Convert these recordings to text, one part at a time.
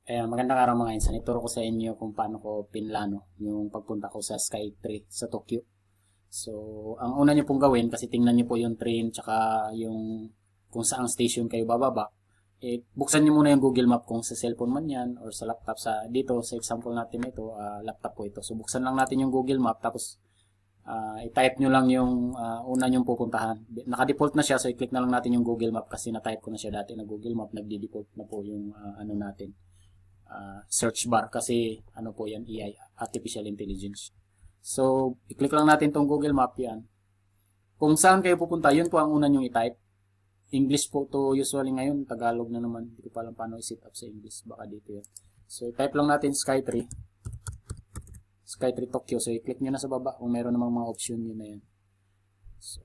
Magandang araw mga insan. Ituro ko sa inyo kung paano ko pinlano yung pagpunta ko sa Skytree sa Tokyo. So, ang una nyo pong gawin, kasi tingnan nyo po yung train tsaka yung kung saang station kayo bababa, buksan nyo muna yung Google Map kung sa cellphone man yan or sa laptop. Dito, sa example natin ito, laptop ko ito. So, buksan lang natin yung Google Map tapos i-type nyo lang yung una nyong pupuntahan. Naka-default na siya, so i-click na lang natin yung Google Map kasi na-type ko na siya dati na Google Map. Nagdi-default na po yung ano natin search bar kasi ano po yan, AI, Artificial Intelligence. So, i-click lang natin tong Google Map yan. Kung saan kayo pupunta, yun po ang una nyong i-type. English po to usually ngayon, Tagalog na naman. Hindi ko pa alam paano i-set up sa English, baka dito yan. So, i-type lang natin Skytree Tokyo. So, i-click nyo na sa baba kung meron namang mga option yun na yan. So,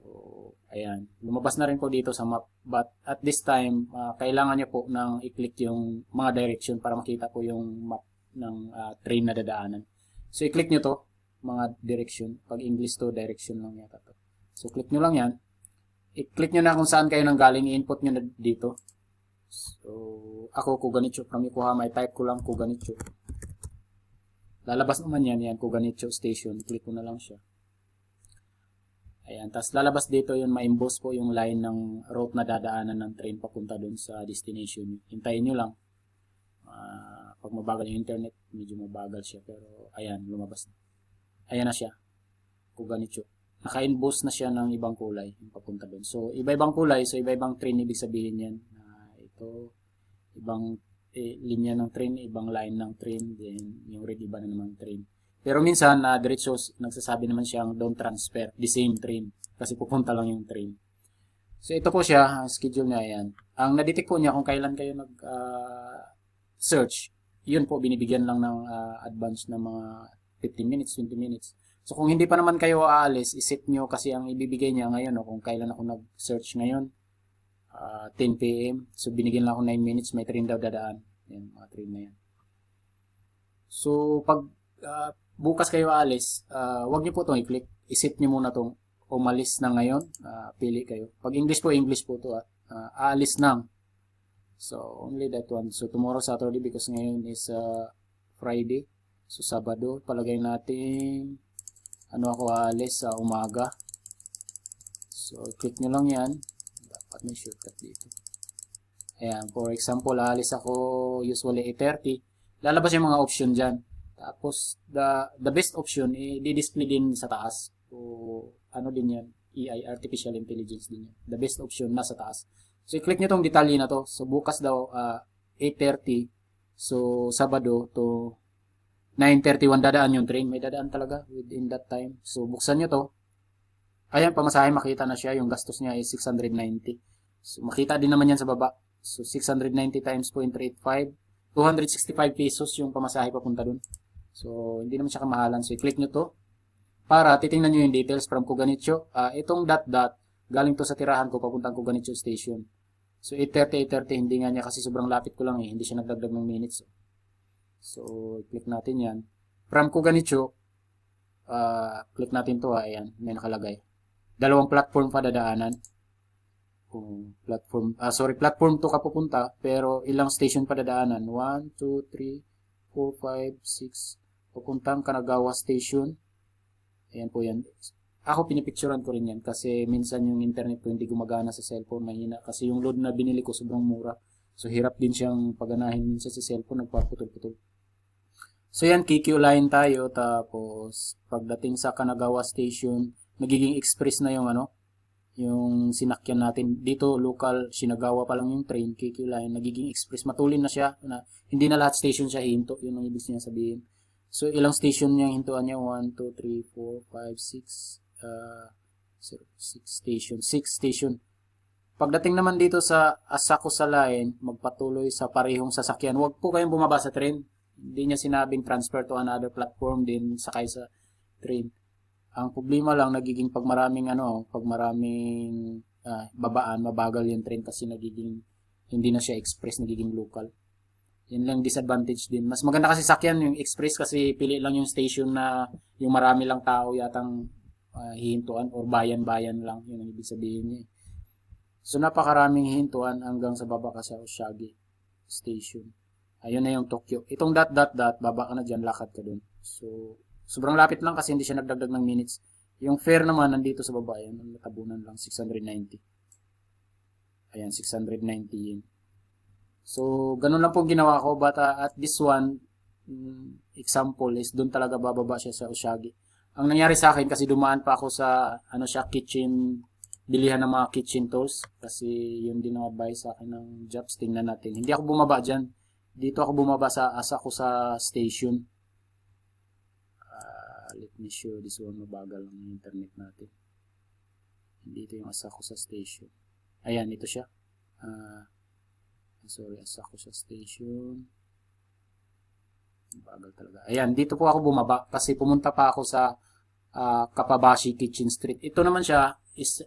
ayan. Lumabas na rin po dito sa map. But at this time, kailangan nyo po nang i-click yung mga direction para makita po yung map ng train na dadaanan. So, i-click nyo to, mga direction. Pag English to, direction lang yata to. So, click nyo lang yan. I-click nyo na kung saan kayo nang galing. I-input nyo na dito. So, ako, Kuganicho. From Yokohama, i-type ko lang Kuganicho. Lalabas naman yan, Kuganicho Station. I-click ko na lang siya. Ayan, tapos lalabas dito yung ma-emboss po yung line ng route na dadaanan ng train papunta dun sa destination. Hintayin nyo lang. Pag mabagal yung internet, medyo mabagal siya. Pero ayan, lumabas na. Ayan na siya. Kuganicho. Naka-emboss na siya ng ibang kulay yung papunta dun. So, iba-ibang kulay. So, iba-ibang train ibig sabihin yan. Ito, ibang linya ng train, ibang line ng train. Then, yung red iba na namang train. Pero minsan, diretso, nagsasabi naman siyang don't transfer the same train. Kasi pupunta lang yung train. So, ito po siya, ang schedule niya, ayan. Ang nadetect po niya kung kailan kayo nag-search, yun po, binibigyan lang ng advance na mga 15 minutes, 20 minutes. So, kung hindi pa naman kayo aalis, iset nyo kasi ang ibibigay niya ngayon, no, kung kailan ako nag-search ngayon, 10 p.m. So, binigyan lang ako 9 minutes, may train daw dadaan. Yan, mga train na yan. So, pag bukas kayo aalis, wag niyo po itong i-click. Iset niyo muna itong umalis na ngayon. Pili kayo. Pag English po to. Aalis nang. So, only that one. So, tomorrow Saturday because ngayon is Friday. So, Sabado. Palagay natin ako aalis sa umaga. So, click nyo lang yan. Dapat may shortcut dito. Ayan. For example, aalis ako usually 8:30. Lalabas yung mga option dyan. Tapos, the best option, i-display din sa taas. So, ano din yan? AI, Artificial Intelligence din yan. The best option, nasa taas. So, i-click nyo tong detalye na to. So, bukas daw, 8:30. So, Sabado to 9:31 dadaan yung train. May dadaan talaga within that time. So, buksan nyo to. Ayan, pamasahe, makita na siya. Yung gastos niya is 690. So, makita din naman yan sa baba. So, 690 times 0.85. 265 pesos yung pamasahe papunta dun. So, hindi naman siya kamahalan. So, i-click nyo to para titingnan nyo yung details from Kuganicho. Itong dot, galing to sa tirahan ko papuntang Kuganicho Station. So, 8:30, hindi nga niya kasi sobrang lapit ko lang eh. Hindi siya nagdagdag ng minutes. So, i-click natin yan. From Kuganicho, click natin to ayan, may nakalagay. Dalawang platform pa dadaanan. Platform to ka pupunta, pero ilang station pa dadaanan. 1, 2, 3, 4, 5, 6, papuntang Kanagawa Station. Ayan po yan. Ako pinipicturean ko rin yan kasi minsan yung internet ko hindi gumagana sa cellphone, mahina. Kasi yung load na binili ko sobrang mura. So hirap din siyang paganahin minsan sa cellphone, nagpaputol-putol. So yan, QQ line tayo. Tapos pagdating sa Kanagawa Station, nagiging express na yung sinakyan natin. Dito, local, Shinagawa pa lang yung train, QQ line, nagiging express. Matulin na siya. Hindi na lahat station siya hinto. Yun ang ibig niya sabihin. So, ilang station niya hintuan niya? 1, 2, 3, 4, 5, 6. 6 station. 6 station. Pagdating naman dito sa Asako sa line, magpatuloy sa parehong sasakyan. Huwag po kayong bumaba sa train. Hindi niya sinabing transfer to another platform din sakay sa train. Ang problema lang nagiging pag maraming babaan, mabagal yung train kasi hindi na siya express, nagiging local. Yan lang disadvantage din. Mas maganda kasi sakyan yung express kasi pili lang yung station na yung marami lang tao yatang hihintuan or bayan-bayan lang. Yun ang ibig sabihin niya. So napakaraming hihintuan hanggang sa baba kasi Oshagi Station. Ayun na yung Tokyo. Itong dot dot dot, baba ka na dyan, lakad ka dun. So, sobrang lapit lang kasi hindi siya nagdagdag ng minutes. Yung fare naman, nandito sa baba, yan, natabunan lang, 690. Ayan, 690 yen. So, ganun lang po ginawa ko, but at this one, example is doon talaga bababa siya sa Oshagi. Ang nangyari sa akin, kasi dumaan pa ako sa, ano siya, kitchen, bilihan ng mga kitchen tools, kasi yun din nabay sa akin ng jobs. Tingnan natin. Hindi ako bumaba dyan. Dito ako bumaba sa Asakusa Station. Let me show this one. Mabagal ang internet natin. Dito yung Asakusa Station. Ayan, ito siya. Sorry, Asakusa Station. Mabagal talaga. Ayan, dito po ako bumaba kasi pumunta pa ako sa Kapabashi Kitchen Street. Ito naman siya,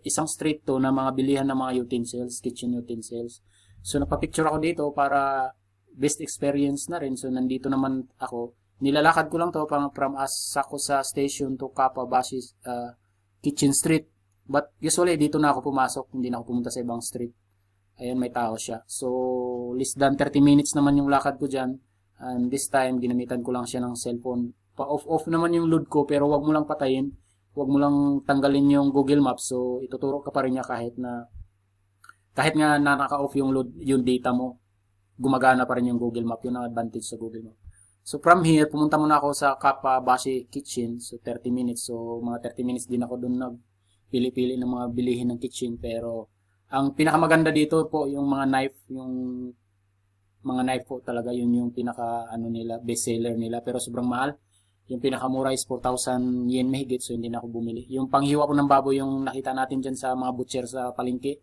isang street to na mga bilihan ng mga utensils, kitchen utensils. So, napapicture ako dito para best experience na rin. So, nandito naman ako. Nilalakad ko lang to from Asakusa Station to Kapabashi Kitchen Street. But usually, dito na ako pumasok. Hindi na ako pumunta sa ibang street. Ayan, may tao siya. So, less than 30 minutes naman yung lakad ko dyan. And this time, ginamitan ko lang siya ng cellphone. Pa-off-off naman yung load ko, pero wag mo lang patayin. Wag mo lang tanggalin yung Google Maps. So, ituturo ka pa rin niya kahit nga naka-off yung load, yung data mo. Gumagana pa rin yung Google Map. Yun ang advantage sa Google Map. So, from here, pumunta muna ako sa Kapabashi Kitchen. So, 30 minutes. So, mga 30 minutes din ako doon nagpili-pili ng mga bilihin ng kitchen. Pero, ang pinakamaganda dito po, yung mga knife, yung mga knife po talaga, yun yung pinaka, nila, best seller nila. Pero, sobrang mahal. Yung pinakamura is 4,000 yen mahigit. So, hindi na ako bumili. Yung panghiwa ko ng baboy, yung nakita natin dyan sa mga butcher sa palengke,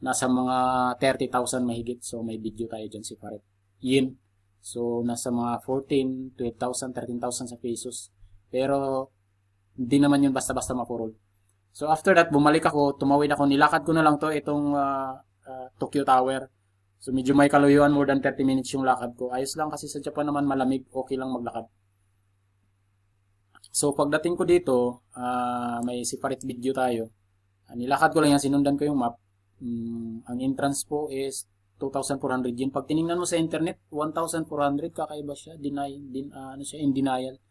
nasa mga 30,000 mahigit. So, may video tayo dyan separate. Yen. So, nasa mga 14, 12,000, 13,000 sa pesos. Pero, hindi naman yun basta-basta mapurol. So, after that, bumalik ako, tumawid ako, nilakad ko na lang to, itong Tokyo Tower. So, medyo may kalayuan, more than 30 minutes yung lakad ko. Ayos lang kasi sa Japan naman malamig, okay lang maglakad. So, pagdating ko dito, may separate video tayo. Nilakad ko lang yan, sinundan ko yung map. Ang entrance po is 2,400 yen. Pag tiningnan mo sa internet, 1,400, kakaiba siya. In denial.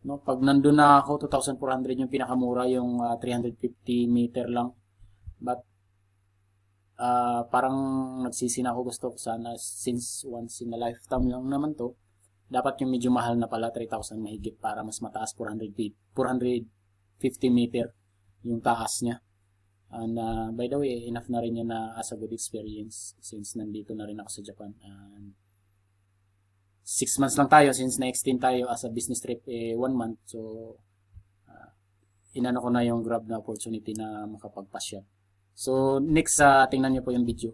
No, pag nandun na ako, 2,400 yung pinakamura, yung 350 meter lang. But, parang nagsisi na ako, gusto ko sana, since once in a lifetime lang naman to, dapat yung medyo mahal na pala, 3,000 mahigit para mas mataas, 450 meter yung taas niya. And by the way, enough na rin yan na as a good experience since nandito na rin ako sa Japan. And 6 months lang tayo since na-extend tayo as a business trip 1 month. So, inano ko na yung grab na opportunity na makapagpasyal. So, next, tingnan nyo po yung video.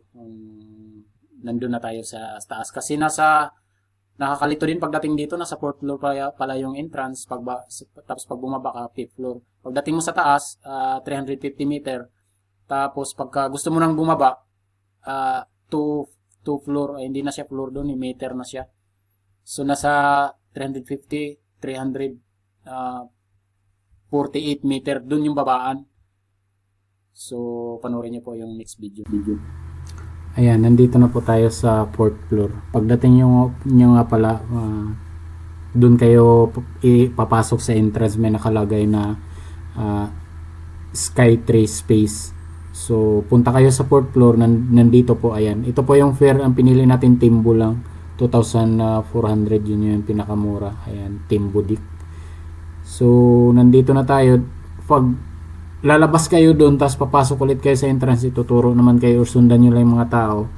Nandun na tayo sa taas. Kasi nakakalito din pagdating dito, nasa 4th floor pala yung entrance. Tapos pag bumaba ka, 5th floor. Pagdating mo sa taas, 350 meter. Tapos pagka gusto mo nang bumaba, 2 floor, hindi na siya floor doon, meter na siya. So nasa 350, 348 meter doon yung babaan. So panoorin niyo po yung next video. Ayan, nandito na po tayo sa 4th floor. Pagdating nyo nga pala, doon kayo ipapasok sa entrance, may nakalagay na Skytree Space. So, punta kayo sa 4th floor, nandito po, ayan. Ito po yung fare, ang pinili natin, Timbo lang. 2,400, yun yung pinakamura. Ayan, Timbo Dick. So, nandito na tayo. Pag lalabas kayo doon, tapos papasok ulit kayo sa entrance, ituturo naman kayo or sundan nyo lang yung mga tao.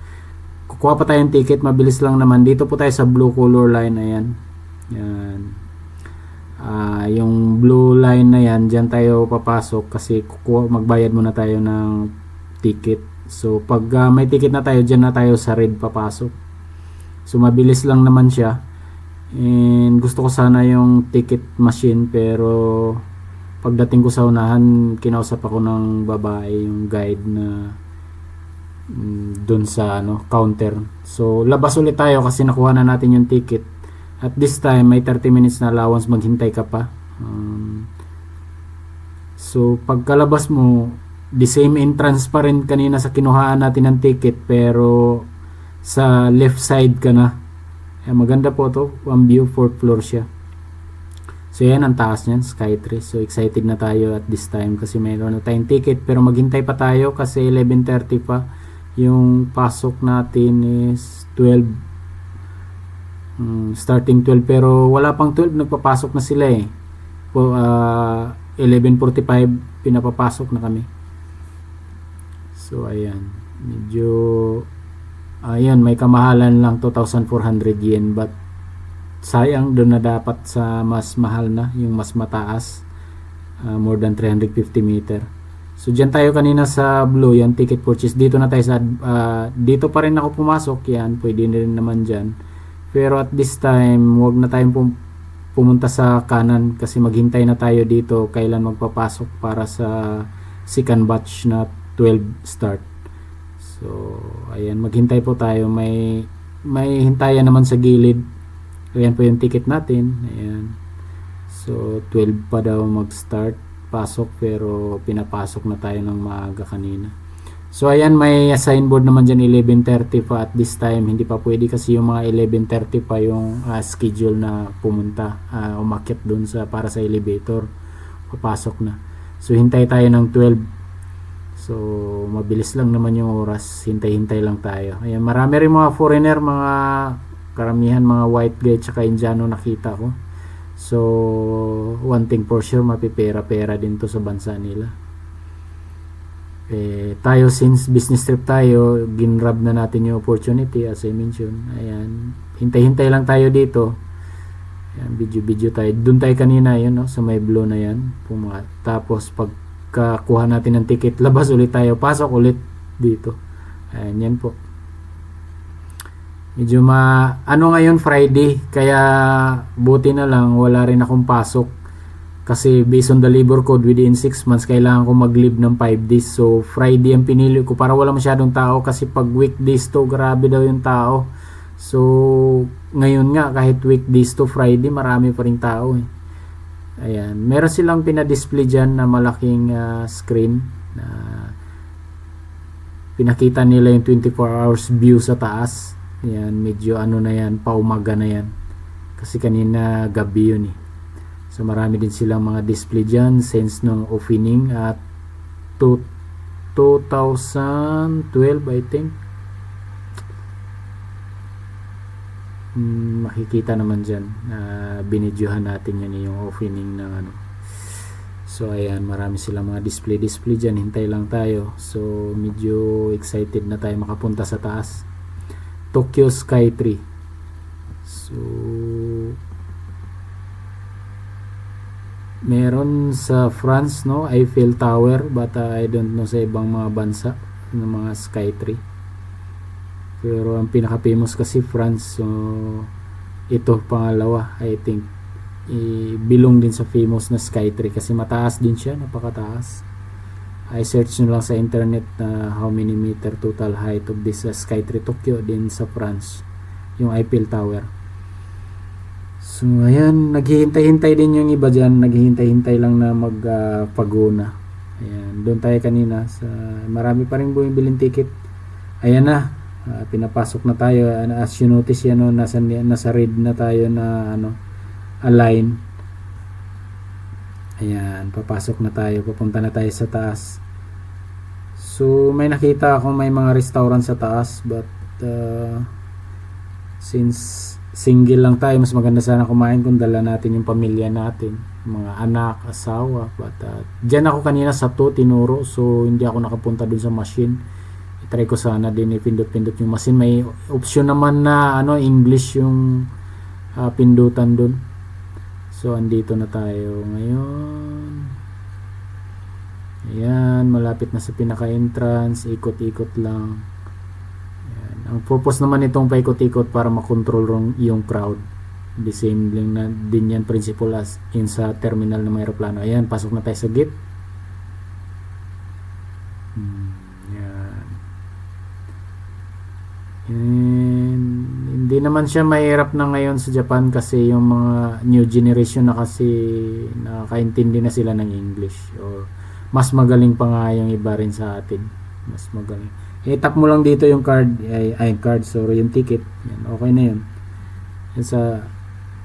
Kukuha pa tayong ticket, mabilis lang naman. Dito po tayo sa blue color line, ayan. Yan. Yung blue line na yan, dyan tayo papasok kasi magbayad muna tayo ng ticket. So, pag may ticket na tayo, dyan na tayo sa red papasok. So, mabilis lang naman siya. And gusto ko sana yung ticket machine, pero pagdating ko sa unahan, kinausap ako ng babae, yung guide na dun sa counter. So, labas ulit tayo kasi nakuha na natin yung ticket. At this time, may 30 minutes na allowance, maghintay ka pa. So, pagkalabas mo, the same entrance pa rin kanina sa kinuhaan natin ng ticket, pero sa left side ka na. Maganda po to, ang view, 4th floor siya. So yan ang taas niyan, Skytree. So excited na tayo at this time kasi mayroon na tayong ticket, pero maghintay pa tayo kasi 11:30 pa. Yung pasok natin is 12, starting 12, pero wala pang 12, nagpapasok na sila eh. 11:45 pinapapasok na kami. So ayan, medyo ayan, may kamahalan lang, 2,400 yen, but sayang, doon na dapat sa mas mahal na, yung mas mataas, more than 350 meter. So dyan tayo kanina sa blue, yung ticket purchase. Dito na tayo sa dito pa rin ako pumasok, yan pwede na rin naman dyan, pero at this time wag na tayong pumunta sa kanan kasi maghintay na tayo dito kailan magpapasok para sa second batch na 12 start. So ayan, maghintay po tayo, may hintayan naman sa gilid. Ayan po yung ticket natin, ayan. So 12 pa daw mag start pasok, pero pinapasok na tayo ng maaga kanina. So ayan, may signboard naman dyan 11:30 pa at this time. Hindi pa pwede kasi yung mga 11:30 pa yung schedule na pumunta, umakyat dun sa para sa elevator, papasok na. So hintay tayo ng 12. So mabilis lang naman yung oras, hintay-hintay lang tayo. Ayan, marami rin mga foreigner, mga karamihan mga white guy tsaka Indiano nakita ko. So one thing for sure, mapipera-pera din to sa bansa nila. Tayo, since business trip tayo, ginrab na natin yung opportunity as I mentioned. Ayan, hintay-hintay lang tayo dito. Ayan, video tayo. Doon tayo kanina, yun, no, sa may blue na yan. Tapos pagkakuha natin ng ticket, labas ulit tayo, pasok ulit dito. Ayan, yan po. Medyo ngayon Friday, kaya buti na lang wala rin akong pasok kasi based on the labor code within 6 months kailangan ko mag-leave ng 5 days. So Friday ang pinili ko para wala masyadong tao kasi pag weekdays to grabe daw yung tao. So ngayon nga kahit weekdays to Friday marami pa rin tao eh. Ayan, meron silang pinadisplay dyan na malaking screen na pinakita nila yung 24 hours view sa taas. Yan, medyo na yan, paumaga na yan kasi kanina gabi yun eh. So marami din silang mga display dyan since nung opening at 2012 I think. Makikita naman dyan na binidyohan natin yan yung opening ng ano. So ayan, marami silang mga display dyan, hintay lang tayo. So medyo excited na tayo makapunta sa taas. Tokyo Skytree. So meron sa France, no, Eiffel Tower, but I don't know sa ibang mga bansa ng mga Skytree. Pero ang pinaka famous kasi France. So ito pangalawa, I think bilong din sa famous na Skytree kasi mataas din siya, napakataas. I search nyo lang sa internet na how many meter total height of this Skytree Tokyo din sa France, yung Eiffel Tower. So ayan, naghihintay-hintay din yung iba dyan, naghihintay-hintay lang na magpaguna. Ayan, doon tayo kanina sa marami pa rin bumibiling ticket. Ayan na, pinapasok na tayo. As you notice yan, no, nasa red na tayo na align. Ayan, papasok na tayo, papunta na tayo sa taas. So may nakita ako may mga restaurant sa taas, but since single lang tayo, mas maganda sana kumain kung dala natin yung pamilya natin, mga anak, asawa. But dyan ako kanina sa tinuro, so hindi ako nakapunta dun sa machine. I-try ko sana din ipindot-pindot yung machine. May option naman na English yung pindutan dun. So andito na tayo ngayon. Ayan, malapit na sa pinaka-entrance, ikot-ikot lang. Ayan. Ang purpose naman itong paikot-ikot para makontrol yung crowd. The same din yan principle as in sa terminal ng aeroplano. Ayan, pasok na tayo sa gate. Ayan. Hindi naman siya mahirap na ngayon sa Japan kasi yung mga new generation na kasi nakakaintindi na sila ng English, or mas magaling pa nga yung iba rin sa atin, mas magaling. Tap mo lang dito yung card, yung ticket. Yan, okay na yun. Sa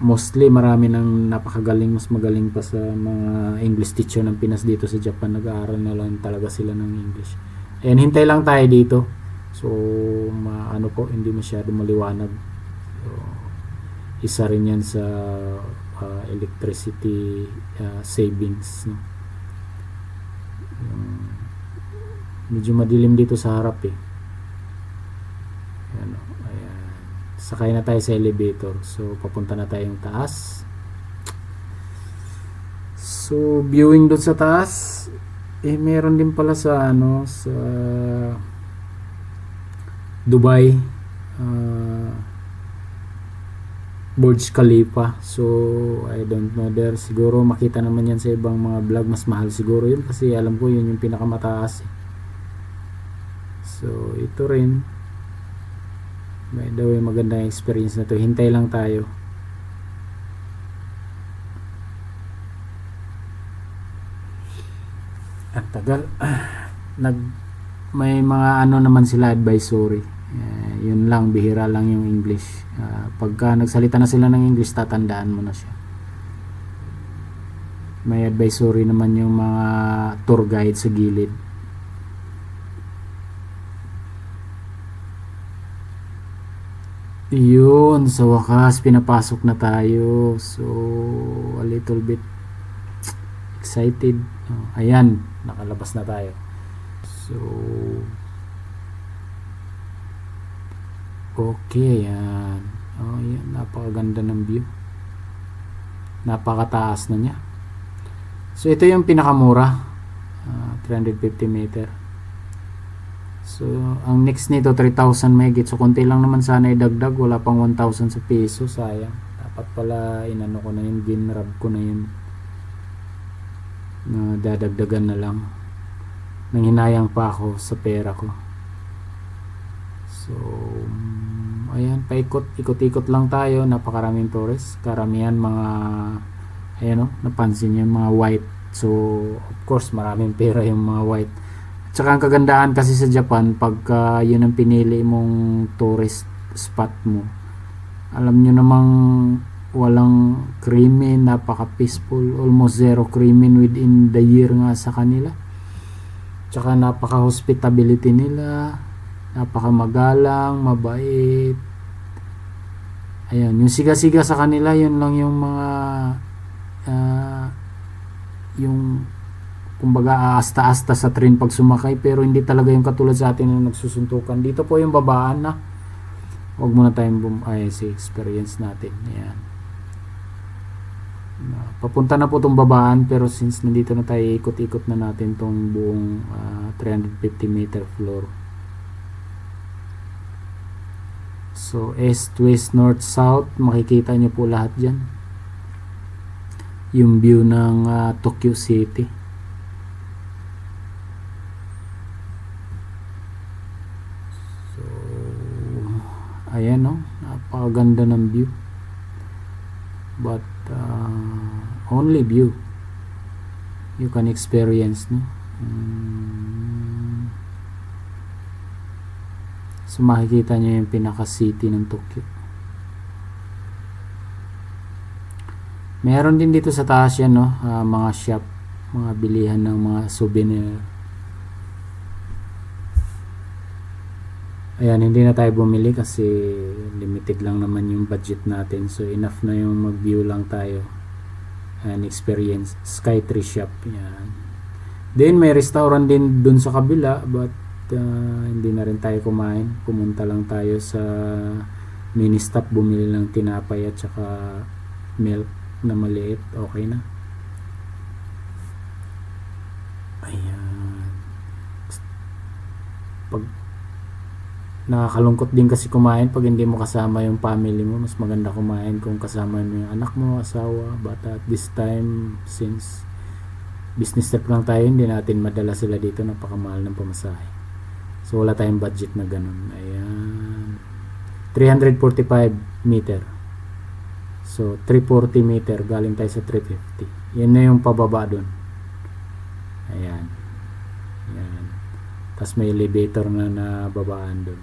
mostly marami ng napakagaling, mas magaling pa sa mga English teacher ng Pinas dito sa Japan, nag-aaral na lang talaga sila ng English. Ayan, hintay lang tayo dito. So ano po, hindi masyado maliwanag. So, isa rin yan sa electricity savings, no? Medyo madilim dito sa harap eh. Ayan, ayan. Sakay na tayo sa elevator. So papunta na tayong taas. So viewing doon sa taas, meron din pala sa sa Dubai, Burj Khalifa. So I don't know there, siguro makita naman yan sa ibang mga vlog. Mas mahal siguro yun kasi alam ko yun yung pinakamataas eh. So ito rin, by the way, maganda yung experience na to. Hintay lang tayo. Ang tagal. May mga naman sila advisory. Yun lang, bihira lang yung English. Pagka nagsalita na sila ng English, tatandaan mo na siya. May advisory naman yung mga tour guide sa gilid. Yun, sa wakas pinapasok na tayo. So a little bit excited. Ayan, nakalabas na tayo. So okay, yan. Yan, napakaganda ng view. Napakataas na niya. So ito yung pinakamura, 350 meter. So ang next nito 3,000 megit. So konti lang naman sana idagdag, wala pang 1,000 sa piso, sayang. Dapat pala inano ko na yun, ginrab ko na yun. Dadagdagan na lang. Nanghinayang pa ako sa pera ko. So ayan, ikot-ikot lang tayo. Napakaraming tourists, karamihan mga napansin yung mga white. So of course maraming pera yung mga white. Tsaka ang kagandahan kasi sa Japan, pagka yun ang pinili mong tourist spot mo, alam nyo namang walang krimen, napaka peaceful, almost zero krimen within the year nga sa kanila. Tsaka napaka hospitality nila, napaka magalang, mabait. Ayan, yung siga-siga sa kanila, yun lang yung mga yung kumbaga asta-asta sa train pag sumakay, pero hindi talaga yung katulad sa atin na nagsusuntukan. Dito po yung babaan na. Huwag muna tayong experience natin. Ayan. Papunta na po itong babaan, pero since nandito na tayo, ikot-ikot na natin itong buong 350 meter floor. So east, west, north, south, makikita nyo po lahat dyan. Yung view ng Tokyo City. So ayan, no, napakaganda ng view, but only view you can experience, no? So makikita nyo yung pinaka city ng Tokyo. Meron din dito sa taas yan, no? Mga shop, mga bilihan ng mga souvenir. Ayan, hindi na tayo bumili kasi limited lang naman yung budget natin. So enough na yung mag-view lang tayo and experience. Skytree shop, yan. Then may restaurant din dun sa kabila, but hindi na rin tayo kumain. Pumunta lang tayo sa mini stop, bumili ng tinapay at saka milk na maliit, okay na. Ayan. Pag nakakalungkot din kasi kumain pag hindi mo kasama yung family mo. Mas maganda kumain kung kasama mo yung anak mo, asawa. But at this time, since business trip lang tayo, hindi natin madala sila dito, napakamahal ng pamasahe. So wala tayong budget na ganun. Ayan, 345 meter. So 340 meter, galing tayo sa 350. Yan na yung pababa dun. Ayan. Ayan. Tapos may elevator na nababaan dun.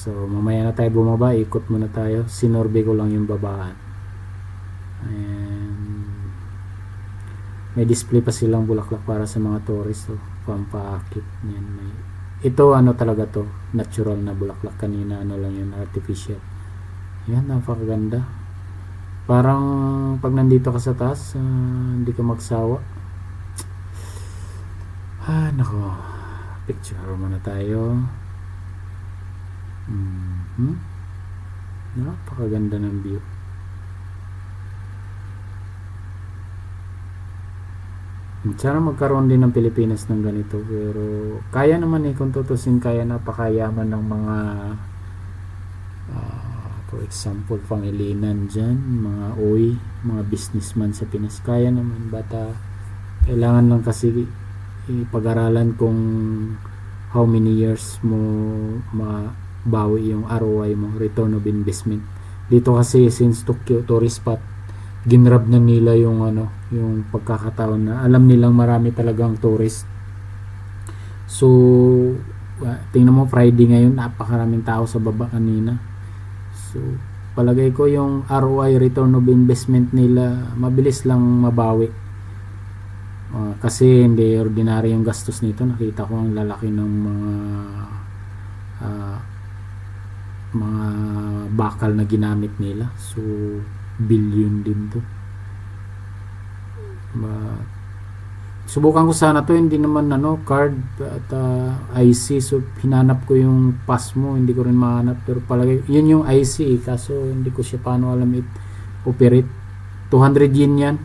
So mamaya na tayo bumaba, ikot muna tayo. Sinorbe ko lang yung babaan. And may display pa silang bulaklak para sa mga tourist, so pampaakit. Yan, may ito ano talaga to, natural na bulaklak. Kanina ano lang yun, artificial. Yan, napakaganda. Parang pag nandito ka sa taas, hindi ka magsawa. Nako, picture muna tayo. Napakaganda ng view. Sana magkaroon din ng Pilipinas ng ganito, pero kaya naman kung tutusin, kaya, napakayaman ng mga for example Pangilinan dyan, mga mga businessman sa Pinas, kaya naman. Bata, kailangan lang kasi ipag-aralan kung how many years mo mabawi yung ROI mo, return of investment. Dito kasi since Tokyo tourist spot, ginrab na nila yung yung pagkakataon na alam nilang marami talagang tourist. So tingnan mo, Friday ngayon, napakaraming tao sa baba kanina. So palagay ko yung ROI, return of investment nila, mabilis lang mabawi. Kasi hindi ordinary yung gastos nito. Nakita ko ang lalaki ng mga bakal na ginamit nila. So billion din to. Subukan ko sana to, hindi naman card at IC. So hinanap ko yung pass mo, hindi ko rin mahanap, pero palagay yun yung IC kaso hindi ko siya paano alam operate. 200 yen yan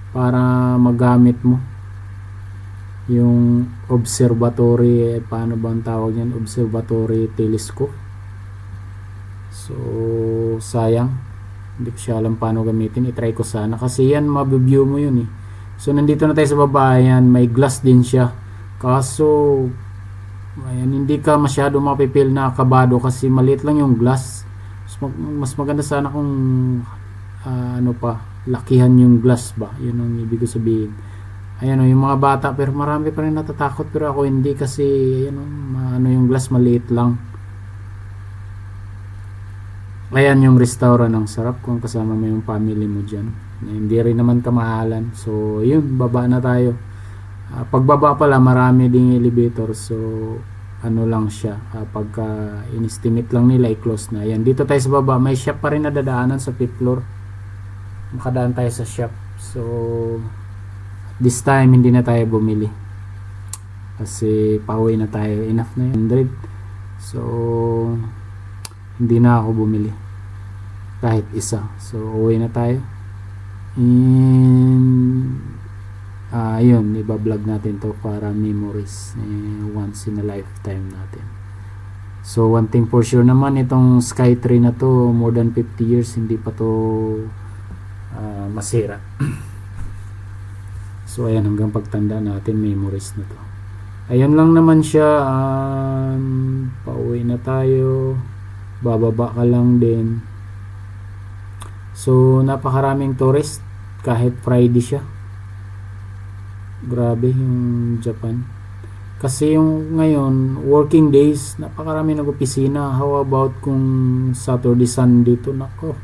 para magamit mo yung observatory, paano bang tawag yan, observatory telescope. So sayang, hindi ko siya alam paano gamitin. I-try ko sana kasi yan, mabiview mo yun eh. So nandito na tayo sa baba. Yan, may glass din siya, kaso ayan, hindi ka masyado mapipil na kabado kasi maliit lang yung glass. Mas maganda sana kung lakihan yung glass ba, yun ang ibig ko sabihin. Ayan yung mga bata, pero marami pa rin natatakot, pero ako hindi kasi yung glass maliit lang. Ayan yung restaurant, ang sarap kung kasama mo yung family mo dyan. Hindi rin naman kamahalan. So yun, baba na tayo. Pagbaba pala, marami ding elevator. So lang siya, pagka in-estimate lang nila, i-close na. Ayan, dito tayo sa baba, may shop pa rin na dadaanan sa 5th floor. Makadaan tayo sa shop. So this time hindi na tayo bumili kasi pauwi na tayo, enough na yun, 100. So hindi na ako bumili kahit isa. So uwi na tayo, and ayun, iba-vlog natin to para memories, once in a lifetime natin. So one thing for sure naman, itong Skytree na to, more than 50 years hindi pa to masira. So ayan, hanggang pagtanda natin, memories na to. Ayun lang naman siya. Pauwi na tayo, bababa ka lang din. So napakaraming tourist kahit Friday siya. Grabe yung Japan. Kasi yung ngayon, working days, napakarami nag-opisina. How about kung Saturday, Sunday to? Nako,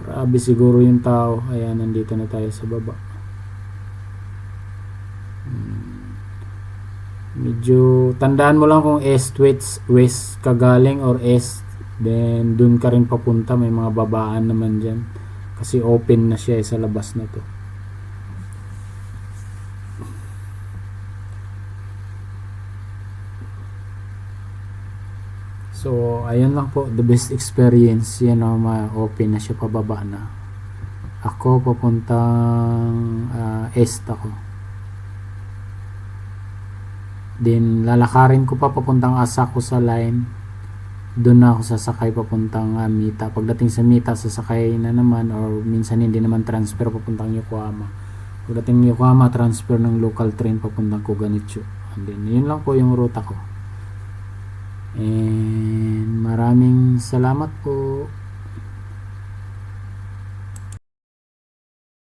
grabe siguro yung tao. Ayan, nandito na tayo sa baba. Medyo tandaan mo lang kung west kagaling or east, then dun ka rin papunta. May mga babaan naman dyan kasi open na siya sa labas na to. So ayun lang po, the best experience. Yan ma-open na siya, pababa na. Ako papuntang east ako. Then lalakarin ko pa papuntang Asakusa line. Doon na ako sasakay papuntang Mita. Pagdating sa Mita, sasakay na naman, or minsan hindi naman, transfer papuntang Yokohama. Pagdating Yokohama, transfer ng local train papuntang Koganicho. And then yun lang po yung ruta ko. And maraming salamat po.